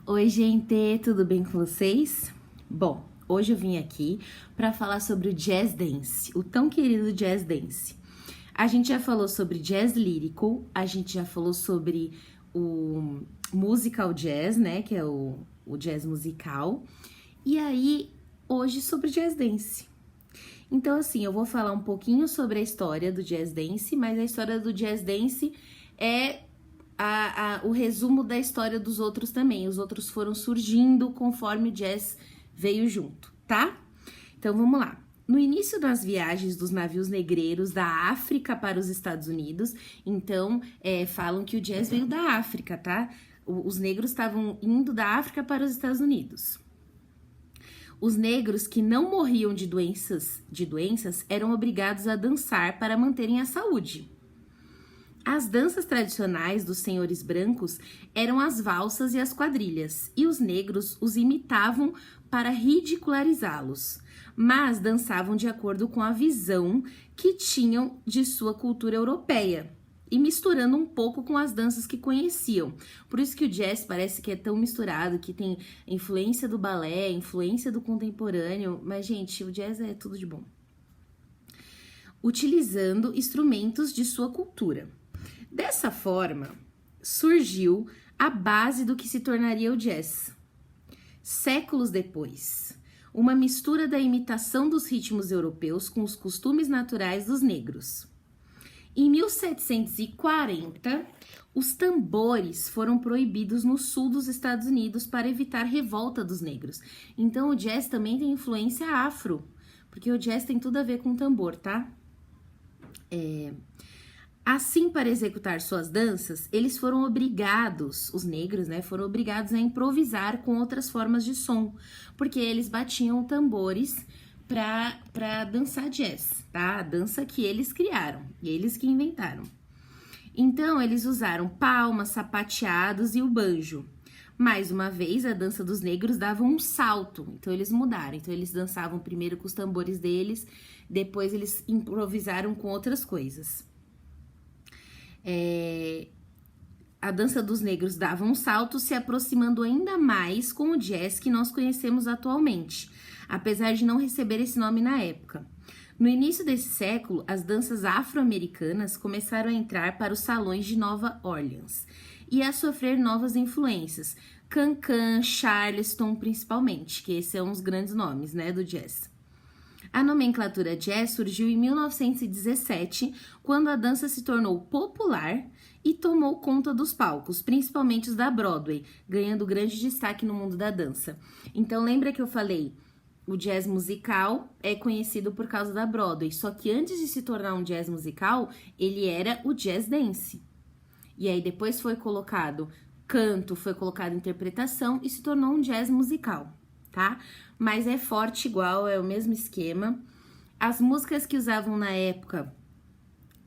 Oi, gente, tudo bem com vocês? Bom, hoje eu vim aqui para falar sobre o jazz dance, o tão querido jazz dance. A gente já falou sobre jazz lírico, a gente já falou sobre o musical jazz, né, que é o jazz musical, e aí hoje sobre jazz dance. Então, assim, eu vou falar um pouquinho sobre a história do jazz dance, mas a história do jazz dance é o resumo da história dos outros também. Os outros foram surgindo conforme o jazz veio junto, tá? Então, vamos lá. No início das viagens dos navios negreiros da África para os Estados Unidos, então, falam que o jazz veio da África, tá? Os negros estavam indo da África para os Estados Unidos. Os negros que não morriam de doenças eram obrigados a dançar para manterem a saúde. As danças tradicionais dos senhores brancos eram as valsas e as quadrilhas, e os negros os imitavam para ridicularizá-los, mas dançavam de acordo com a visão que tinham de sua cultura europeia, e misturando um pouco com as danças que conheciam. Por isso que o jazz parece que é tão misturado, que tem influência do balé, influência do contemporâneo, mas, gente, o jazz é tudo de bom. Utilizando instrumentos de sua cultura. Dessa forma, surgiu a base do que se tornaria o jazz. Séculos depois, uma mistura da imitação dos ritmos europeus com os costumes naturais dos negros. Em 1740, os tambores foram proibidos no sul dos Estados Unidos para evitar revolta dos negros. Então, o jazz também tem influência afro, porque o jazz tem tudo a ver com tambor, tá? Assim, para executar suas danças, eles foram obrigados, os negros, né, foram obrigados a improvisar com outras formas de som, porque eles batiam tambores para dançar jazz, tá? A dança que eles criaram, e eles que inventaram. Então, eles usaram palmas, sapateados e o banjo. Mais uma vez, a dança dos negros dava um salto, então eles mudaram. Então, eles dançavam primeiro com os tambores deles, depois eles improvisaram com outras coisas. A dança dos negros dava um salto, se aproximando ainda mais com o jazz que nós conhecemos atualmente, apesar de não receber esse nome na época. No início desse século, as danças afro-americanas começaram a entrar para os salões de Nova Orleans e a sofrer novas influências, Cancan, Charleston principalmente, que esses são os grandes nomes, né, do jazz. A nomenclatura jazz surgiu em 1917, quando a dança se tornou popular e tomou conta dos palcos, principalmente os da Broadway, ganhando grande destaque no mundo da dança. Então, lembra que eu falei, o jazz musical é conhecido por causa da Broadway, só que antes de se tornar um jazz musical, ele era o jazz dance. E aí depois foi colocado canto, foi colocado interpretação e se tornou um jazz musical, tá? Mas é forte igual, é o mesmo esquema. As músicas que usavam na época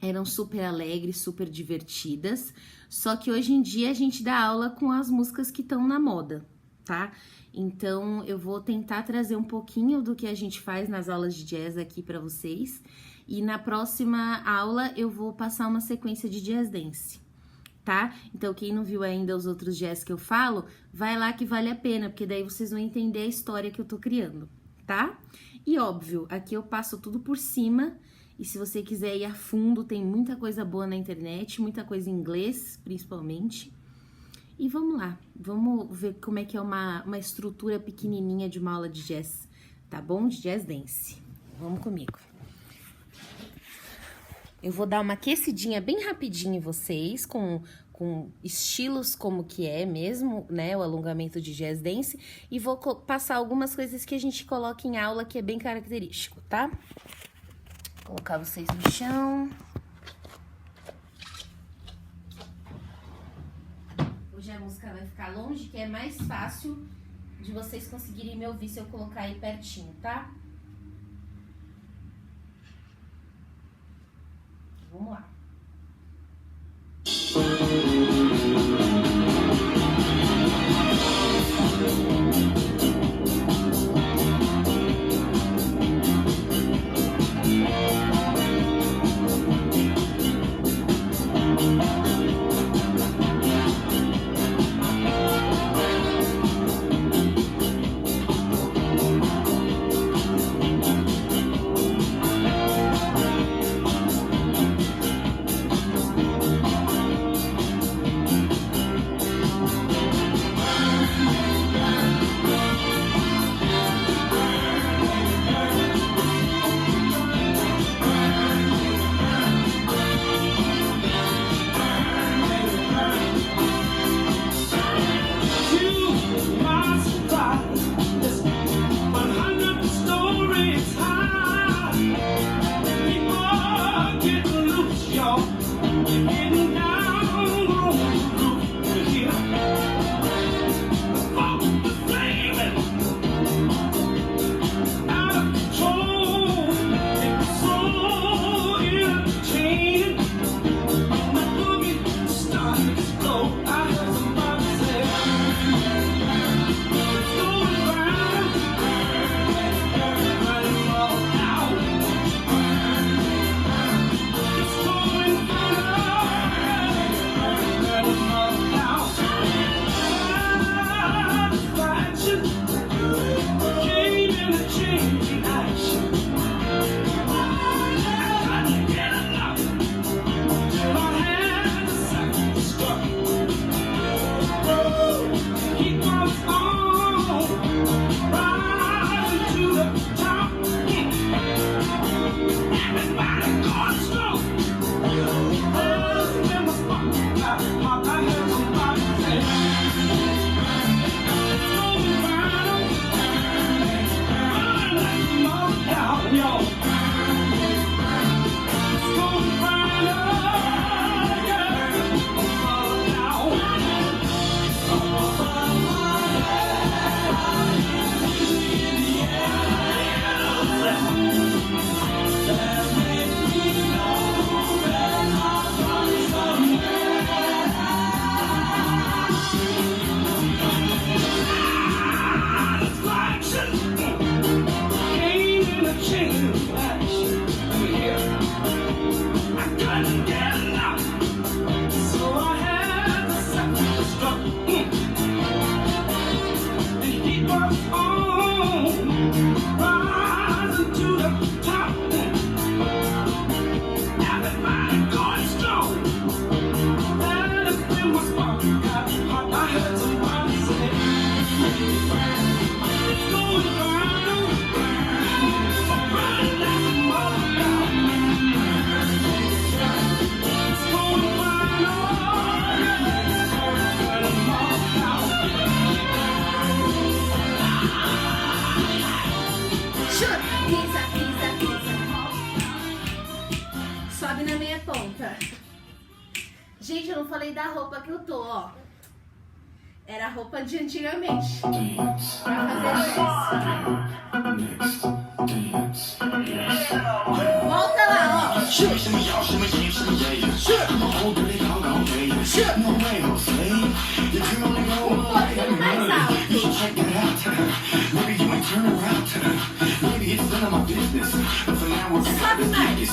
eram super alegres, super divertidas, só que hoje em dia a gente dá aula com as músicas que estão na moda, tá? Então eu vou tentar trazer um pouquinho do que a gente faz nas aulas de jazz aqui para vocês, e na próxima aula eu vou passar uma sequência de jazz dance, tá? Então, quem não viu ainda os outros jazz que eu falo, vai lá que vale a pena, porque daí vocês vão entender a história que eu tô criando, tá? E óbvio, aqui eu passo tudo por cima, e se você quiser ir a fundo, tem muita coisa boa na internet, muita coisa em inglês, principalmente. E vamos lá, vamos ver como é que é uma estrutura pequenininha de uma aula de jazz, tá bom? De jazz dance. Vamos comigo. Eu vou dar uma aquecidinha bem rapidinho em vocês, com estilos como que é mesmo, né, o alongamento de jazz dance, e vou passar algumas coisas que a gente coloca em aula que é bem característico, tá? Vou colocar vocês no chão. Hoje a música vai ficar longe, que é mais fácil de vocês conseguirem me ouvir se eu colocar aí pertinho, tá? Vamos lá. da roupa que eu tô, ó. Era a roupa de antigamente. Pra fazer isso. Volta lá, ó. Um pouquinho mais alto. Sobe mais.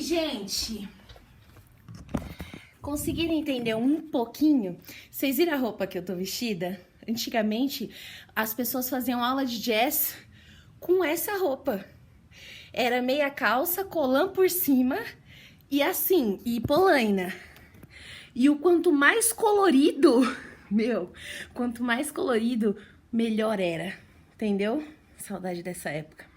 Gente, conseguiram entender um pouquinho? Vocês viram a roupa que eu tô vestida? Antigamente, as pessoas faziam aula de jazz com essa roupa. Era meia calça, colã por cima e assim, e polaina. E o quanto mais colorido, quanto mais colorido, melhor era. Entendeu? Saudade dessa época.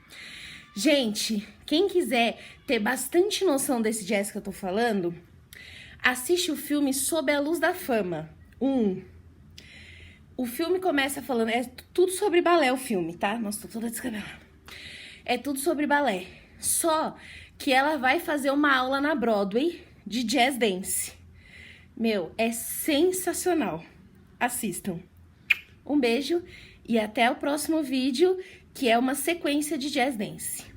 Gente, quem quiser ter bastante noção desse jazz que eu tô falando, assiste o filme Sob a Luz da Fama. O filme começa falando... É tudo sobre balé o filme, tá? Nossa, tô toda descabelada. É tudo sobre balé. Só que ela vai fazer uma aula na Broadway de jazz dance. É sensacional. Assistam. Um beijo e até o próximo vídeo, que é uma sequência de jazz dance.